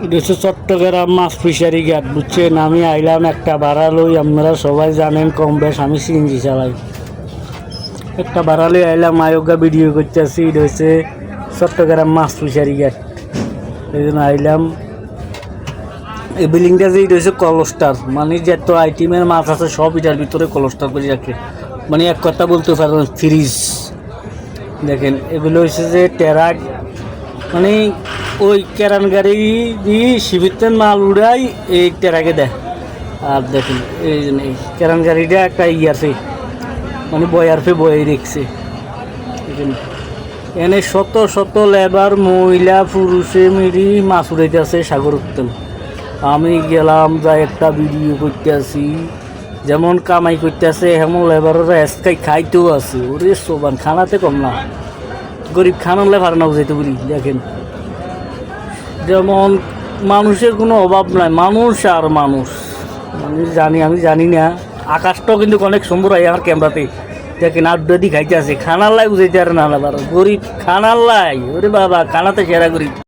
এটা হচ্ছে চট্টগ্রাম মাছ ফিশারি ঘাট, বুঝছেন? আমি আইলাম একটা ভাড়া লই, আপনারা সবাই জানেন কম বেশ আমি সিএনজি চালাই। একটা ভাড়া লই আইলাম, আয়োগা ভিডিও করতেছি। এটা হচ্ছে চট্টগ্রাম মাছ ফিশারি ঘাট, এই জন্য আইলাম। এই বিল্ডিংটা যে এটা হচ্ছে কলস্টার, মানে যত আইটেমের মাছ আছে সব এটার ভিতরে কলস্টার করে রাখে, মানে এক কথা বলতে পারেন ফ্রিজ। দেখেন এগুলো হচ্ছে যে টেরাক, মানে ওই কেরান গাড়ি দিয়ে শিবিরতেন মাল উড়াই এই টেরাকে দেয়। আর দেখেন এই জন্য এই কেরান গাড়িটা একটা আছে, মানে বয়ারফে বয়ে রেখছে। এনে শত শত লেবার মহিলা পুরুষে মিলি মাছ উড়াইতে আছে সাগর উঠতেন। আমি গেলাম যা একটা ভিডিও করতে আসি, যেমন কামাই করতে আছে হেমন লেবাররা এসকাই খাইতেও আছে। ওরে সোবান, খানাতে কম না, গরিব খানালে ভাড়া না বুঝাইতে বলি। দেখেন যেমন মানুষের কোনো অভাব নাই, মানুষ আর মানুষ। আমি জানি না, আকাশটাও কিন্তু অনেক সুন্দর হয় আমার ক্যামেরাতে। দেখেন আড্ডি খাইতে আছে, খানার লাই বুঝাইতে আর না, গরিব খানার লাই। ওরে বাবা, খানাতে সেরা গরিব।